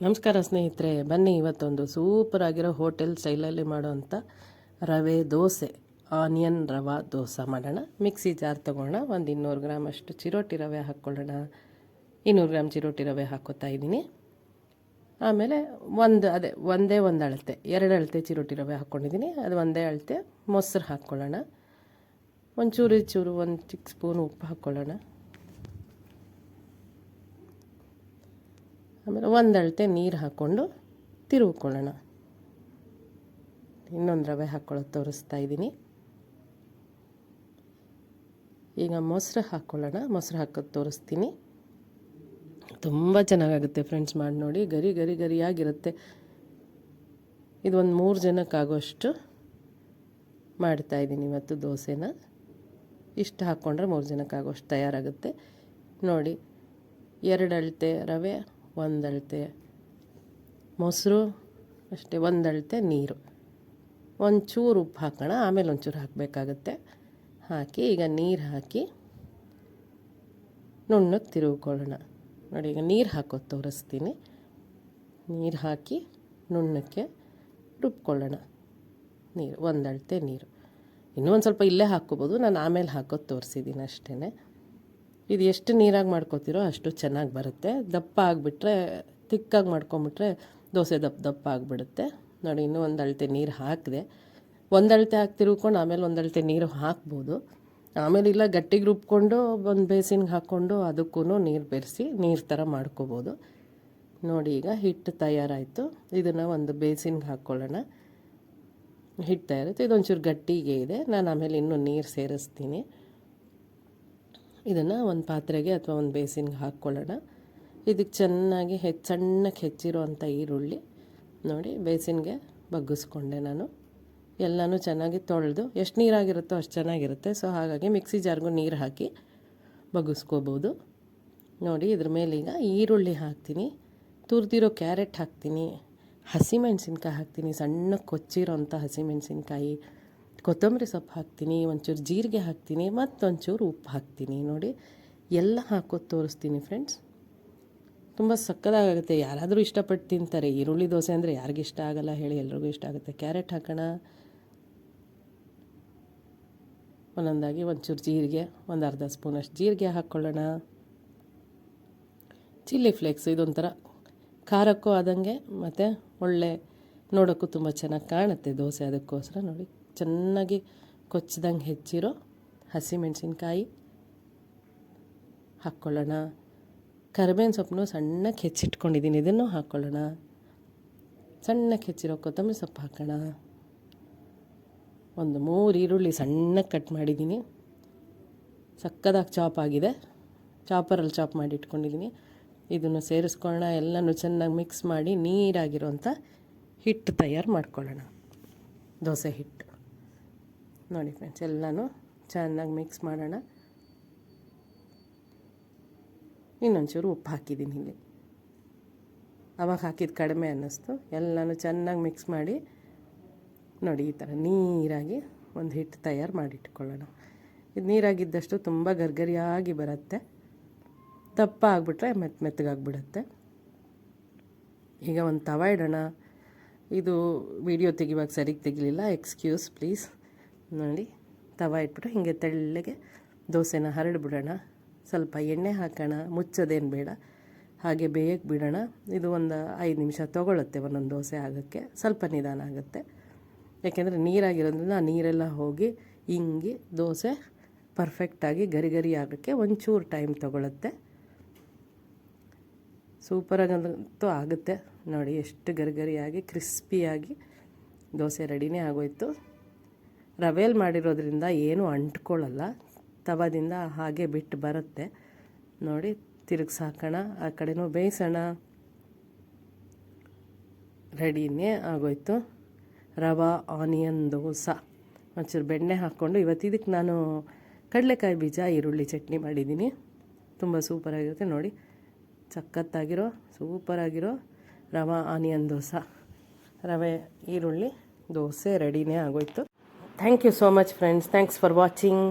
ನಮಸ್ಕಾರ ಸ್ನೇಹಿತರೆ, ಬನ್ನಿ ಇವತ್ತೊಂದು ಸೂಪರ್ ಆಗಿರೋ ಹೋಟೆಲ್ ಸ್ಟೈಲಲ್ಲಿ ಮಾಡೋವಂಥ ರವೆ ದೋಸೆ, ಆನಿಯನ್ ರವಾ ದೋಸೆ ಮಾಡೋಣ. ಮಿಕ್ಸಿ ಜಾರ್ ತೊಗೊಳ್ಳೋಣ. ಒಂದು 200 ಗ್ರಾಮ್ ಅಷ್ಟು ಚಿರೋಟಿ ರವೆ ಹಾಕ್ಕೊಳ್ಳೋಣ. 200 ಗ್ರಾಮ್ ಚಿರೋಟಿ ರವೆ ಹಾಕ್ಕೋತಾ ಇದ್ದೀನಿ. ಆಮೇಲೆ ಒಂದೇ ಒಂದು ಅಳತೆ, 2 ಅಳತೆ ಚಿರೋಟಿ ರವೆ ಹಾಕ್ಕೊಂಡಿದ್ದೀನಿ. ಅದು ಒಂದೇ ಅಳತೆ ಮೊಸರು ಹಾಕ್ಕೊಳ್ಳೋಣ. ಒಂದು ಚಿಕ್ಕ ಸ್ಪೂನ್ ಉಪ್ಪು ಹಾಕ್ಕೊಳ್ಳೋಣ. ಆಮೇಲೆ ಒಂದು ಅಳತೆ ನೀರು ಹಾಕ್ಕೊಂಡು ತಿರುಗಿಕೊಳ್ಳೋಣ. ಇನ್ನೊಂದು ರವೆ ಹಾಕ್ಕೊಳ್ಳೋದು ತೋರಿಸ್ತಾ ಇದ್ದೀನಿ. ಈಗ ಮೊಸರು ಹಾಕ್ಕೊಳ್ಳೋಣ. ಮೊಸರು ಹಾಕೋದು ತೋರಿಸ್ತೀನಿ. ತುಂಬ ಚೆನ್ನಾಗಾಗುತ್ತೆ ಫ್ರೆಂಡ್ಸ್, ಮಾಡಿ ನೋಡಿ. ಗರಿಯಾಗಿರುತ್ತೆ. ಇದು ಒಂದು 3 ಜನಕ್ಕಾಗೋಷ್ಟು ಮಾಡ್ತಾಯಿದ್ದೀನಿ ಇವತ್ತು ದೋಸೆನ. ಇಷ್ಟು ಹಾಕ್ಕೊಂಡ್ರೆ 3 ಜನಕ್ಕಾಗೋಷ್ಟು ತಯಾರಾಗುತ್ತೆ ನೋಡಿ. 2 ಅಳತೆ ರವೆ, 1 ಅಳತೆ ಮೊಸರು, ಅಷ್ಟೇ 1 ಅಳತೆ ನೀರು, ಒಂಚೂರು ಉಪ್ಪು ಹಾಕೋಣ. ಆಮೇಲೆ ಒಂಚೂರು ಹಾಕಬೇಕಾಗತ್ತೆ. ಹಾಕಿ ಈಗ ನೀರು ಹಾಕಿ ನುಣ್ಣಗೆ ತಿರುಗಿಕೊಳ್ಳೋಣ ನೋಡಿ. ಈಗ ನೀರು ಹಾಕೋದು ತೋರಿಸ್ತೀನಿ. ನೀರು ಹಾಕಿ ನುಣ್ಣಕ್ಕೆ ರುಬ್ಕೊಳ್ಳೋಣ. ನೀರು 1 ಅಳತೆ ನೀರು. ಇನ್ನೂ ಒಂದು ಸ್ವಲ್ಪ ಇಲ್ಲೇ ಹಾಕ್ಕೋಬೋದು, ನಾನು ಆಮೇಲೆ ಹಾಕೋದು ತೋರಿಸಿದ್ದೀನಿ ಅಷ್ಟೇ. ಇದು ಎಷ್ಟು ನೀರಾಗಿ ಮಾಡ್ಕೋತಿರೋ ಅಷ್ಟು ಚೆನ್ನಾಗಿ ಬರುತ್ತೆ. ದಪ್ಪ ಆಗಿಬಿಟ್ರೆ, ತಿಕ್ಕಾಗಿ ಮಾಡ್ಕೊಂಬಿಟ್ರೆ ದೋಸೆ ದಪ್ಪ ಆಗಿಬಿಡುತ್ತೆ ನೋಡಿ. ಇನ್ನೂ 1 ಅಳತೆ ನೀರು ಹಾಕಿದೆ. 1 ಅಳತೆ ಹಾಕಿ ತಿರುಗ್ಕೊಂಡು ಆಮೇಲೆ 1 ಅಳತೆ ನೀರು ಹಾಕ್ಬೋದು. ಆಮೇಲೆ ಇಲ್ಲ ಗಟ್ಟಿಗೆ ರುಬ್ಕೊಂಡು ಒಂದು ಬೇಸಿನ್ಗೆ ಹಾಕ್ಕೊಂಡು ಅದಕ್ಕೂ ನೀರು ಬೆರೆಸಿ ನೀರು ಥರ ಮಾಡ್ಕೋಬೋದು ನೋಡಿ. ಈಗ ಹಿಟ್ಟು ತಯಾರಾಯಿತು. ಇದನ್ನು ಒಂದು ಬೇಸಿನ್ಗೆ ಹಾಕ್ಕೊಳ್ಳೋಣ. ಹಿಟ್ಟು ತಯಾರಾಯಿತು. ಇದೊಂಚೂರು ಗಟ್ಟಿಗೆ ಇದೆ. ನಾನು ಆಮೇಲೆ ಇನ್ನೂ ನೀರು ಸೇರಿಸ್ತೀನಿ. ಇದನ್ನು ಒಂದು ಪಾತ್ರೆಗೆ ಅಥವಾ ಒಂದು ಬೇಸಿನ್ಗೆ ಹಾಕ್ಕೊಳ್ಳೋಣ. ಇದಕ್ಕೆ ಚೆನ್ನಾಗಿ ಸಣ್ಣಕ್ಕೆ ಹೆಚ್ಚಿರೋವಂಥ ಈರುಳ್ಳಿ ನೋಡಿ ಬೇಸಿನ್ಗೆ ಬಗ್ಗಿಸ್ಕೊಂಡೆ ನಾನು. ಎಲ್ಲನೂ ಚೆನ್ನಾಗಿ ತೊಳೆದು, ಎಷ್ಟು ನೀರಾಗಿರುತ್ತೋ ಅಷ್ಟು ಚೆನ್ನಾಗಿರುತ್ತೆ. ಸೊ ಹಾಗಾಗಿ ಮಿಕ್ಸಿ ಜಾರ್ಗೂ ನೀರು ಹಾಕಿ ಬಗ್ಗಿಸ್ಕೋಬೋದು ನೋಡಿ. ಇದ್ರ ಮೇಲೆ ಈಗ ಈರುಳ್ಳಿ ಹಾಕ್ತೀನಿ, ತುರಿದಿರೋ ಕ್ಯಾರೆಟ್ ಹಾಕ್ತೀನಿ, ಹಸಿಮೆಣ್ಸಿನ್ಕಾಯಿ ಹಾಕ್ತೀನಿ, ಸಣ್ಣಕ್ಕೆ ಕೊಚ್ಚಿರೋಂಥ ಹಸಿಮೆಣ್ಸಿನ್ಕಾಯಿ, ಕೊತ್ತಂಬರಿ ಸೊಪ್ಪು ಹಾಕ್ತೀನಿ, ಒಂಚೂರು ಜೀರಿಗೆ ಹಾಕ್ತೀನಿ, ಮತ್ತೊಂಚೂರು ಉಪ್ಪು ಹಾಕ್ತೀನಿ ನೋಡಿ. ಎಲ್ಲ ಹಾಕೋದು ತೋರಿಸ್ತೀನಿ ಫ್ರೆಂಡ್ಸ್. ತುಂಬ ಸಕ್ಕತ್ತಾಗುತ್ತೆ. ಯಾರಾದರೂ ಇಷ್ಟಪಟ್ಟು ತಿಂತಾರೆ. ಈರುಳ್ಳಿ ದೋಸೆ ಅಂದರೆ ಯಾರಿಗಿಷ್ಟ ಆಗಲ್ಲ ಹೇಳಿ, ಎಲ್ರಿಗೂ ಇಷ್ಟ ಆಗುತ್ತೆ. ಕ್ಯಾರೆಟ್ ಹಾಕೋಣ. ಒಂದೊಂದಾಗಿ ಒಂಚೂರು ಜೀರಿಗೆ, ಒಂದು ಅರ್ಧ ಸ್ಪೂನಷ್ಟು ಜೀರಿಗೆ ಹಾಕ್ಕೊಳ್ಳೋಣ. ಚಿಲ್ಲಿ ಫ್ಲೇಕ್ಸ್, ಇದೊಂಥರ ಖಾರಕ್ಕೂ ಆದಂಗೆ ಮತ್ತು ಒಳ್ಳೆ ನೋಡೋಕ್ಕೂ ತುಂಬ ಚೆನ್ನಾಗಿ ಕಾಣುತ್ತೆ ದೋಸೆ. ಅದಕ್ಕೋಸ್ಕರ ನೋಡಿ ಚೆನ್ನಾಗಿ ಕೊಚ್ಚಿದಂಗೆ ಹೆಚ್ಚಿರೋ ಹಸಿಮೆಣಸಿನ್ಕಾಯಿ ಹಾಕ್ಕೊಳ್ಳೋಣ. ಕರಿಬೇವಿನ ಸೊಪ್ಪನ್ನು ಸಣ್ಣಕ್ಕೆ ಹೆಚ್ಚಿಟ್ಕೊಂಡಿದ್ದೀನಿ, ಇದನ್ನು ಹಾಕ್ಕೊಳ್ಳೋಣ. ಸಣ್ಣಕ್ಕೆ ಹೆಚ್ಚಿರೋ ಕೊತ್ತಂಬರಿ ಸೊಪ್ಪು ಹಾಕೋಣ. ಒಂದು 3 ಈರುಳ್ಳಿ ಸಣ್ಣಕ್ಕೆ ಕಟ್ ಮಾಡಿದ್ದೀನಿ. ಸಕ್ಕದಾಗಿ ಚಾಪ್ ಆಗಿದೆ. ಚಾಪರಲ್ಲಿ ಚಾಪ್ ಮಾಡಿ ಇಟ್ಕೊಂಡಿದ್ದೀನಿ. ಇದನ್ನು ಸೇರಿಸ್ಕೊಳ್ಳೋಣ. ಎಲ್ಲನೂ ಚೆನ್ನಾಗಿ ಮಿಕ್ಸ್ ಮಾಡಿ ನೀರಾಗಿರೋಂಥ ಹಿಟ್ಟು ತಯಾರು ಮಾಡ್ಕೊಳ್ಳೋಣ. ದೋಸೆ ಹಿಟ್ಟು ನೋಡಿ ಫ್ರೆಂಡ್ಸ್. ಎಲ್ಲನೂ ಚೆನ್ನಾಗಿ ಮಿಕ್ಸ್ ಮಾಡೋಣ. ಇನ್ನೊಂಚೂರು ಉಪ್ಪು ಹಾಕಿದ್ದೀನಿ ಇಲ್ಲಿ. ಅವಾಗ ಹಾಕಿದ್ದು ಕಡಿಮೆ ಅನ್ನಿಸ್ತು. ಎಲ್ಲನೂ ಚೆನ್ನಾಗಿ ಮಿಕ್ಸ್ ಮಾಡಿ ನೋಡಿ. ಈ ಥರ ನೀರಾಗಿ ಒಂದು ಹಿಟ್ಟು ತಯಾರು ಮಾಡಿಟ್ಕೊಳ್ಳೋಣ. ಇದು ನೀರಾಗಿದ್ದಷ್ಟು ತುಂಬ ಗರಿಯಾಗಿ ಬರುತ್ತೆ. ದಪ್ಪ ಆಗಿಬಿಟ್ರೆ ಮೆತ್ತಗಾಗ್ಬಿಡುತ್ತೆ. ಈಗ ಒಂದು ತವ ಇಡೋಣ. ಇದು ವಿಡಿಯೋ ತೆಗಿವಾಗ ಸರಿಗೆ ತೆಗಿಲಿಲ್ಲ, ಎಕ್ಸ್ಕ್ಯೂಸ್ ಪ್ಲೀಸ್ ನೋಡಿ. ತವ ಇಟ್ಬಿಟ್ಟು ಹೀಗೆ ತೆಳ್ಳಗೆ ದೋಸೆನ ಹರಡ್ಬಿಡೋಣ. ಸ್ವಲ್ಪ ಎಣ್ಣೆ ಹಾಕೋಣ. ಮುಚ್ಚೋದೇನು ಬೇಡ, ಹಾಗೆ ಬೇಯಕ್ಕೆ ಬಿಡೋಣ. ಇದು ಒಂದು 5 ನಿಮಿಷ ತೊಗೊಳುತ್ತೆ ಒಂದೊಂದು ದೋಸೆ ಆಗೋಕ್ಕೆ. ಸ್ವಲ್ಪ ನಿಧಾನ ಆಗುತ್ತೆ, ಯಾಕೆಂದರೆ ನೀರಾಗಿರೋದ್ರಿಂದ ಆ ನೀರೆಲ್ಲ ಹೋಗಿ ಹಿಂಗೆ ದೋಸೆ ಪರ್ಫೆಕ್ಟಾಗಿ ಗರಿ ಆಗೋಕ್ಕೆ ಒಂಚೂರು ಟೈಮ್ ತೊಗೊಳುತ್ತೆ. ಸೂಪರಾಗಂತೂ ಆಗುತ್ತೆ ನೋಡಿ. ಎಷ್ಟು ಗರಿಯಾಗಿ ಕ್ರಿಸ್ಪಿಯಾಗಿ ದೋಸೆ ರೆಡಿನೇ ಆಗೋಯ್ತು. ರವೆಯಲ್ಲಿ ಮಾಡಿರೋದ್ರಿಂದ ಏನೂ ಅಂಟ್ಕೊಳ್ಳಲ್ಲ. ತವದಿಂದ ಹಾಗೆ ಬಿಟ್ಟು ಬರುತ್ತೆ ನೋಡಿ. ತಿರುಗಿಸಾಕೋಣ. ಆ ಕಡೆನೂ ಬೇಯಿಸೋಣ. ರೆಡಿನೇ ಆಗೋಯ್ತು ರವಾ ಆನಿಯನ್ ದೋಸೆ. ಒಂಚೂರು ಬೆಣ್ಣೆ ಹಾಕ್ಕೊಂಡು ಇವತ್ತು ಇದಕ್ಕೆ ನಾನು ಕಡಲೆಕಾಯಿ ಬೀಜ ಈರುಳ್ಳಿ ಚಟ್ನಿ ಮಾಡಿದ್ದೀನಿ. ತುಂಬ ಸೂಪರಾಗಿರುತ್ತೆ ನೋಡಿ. ಸಖತ್ತಾಗಿರೋ ಸೂಪರಾಗಿರೋ ರವಾ ಆನಿಯನ್ ದೋಸೆ, ರವೆ ಈರುಳ್ಳಿ ದೋಸೆ ರೆಡಿನೇ ಆಗೋಯ್ತು. Thank you so much friends. Thanks for watching.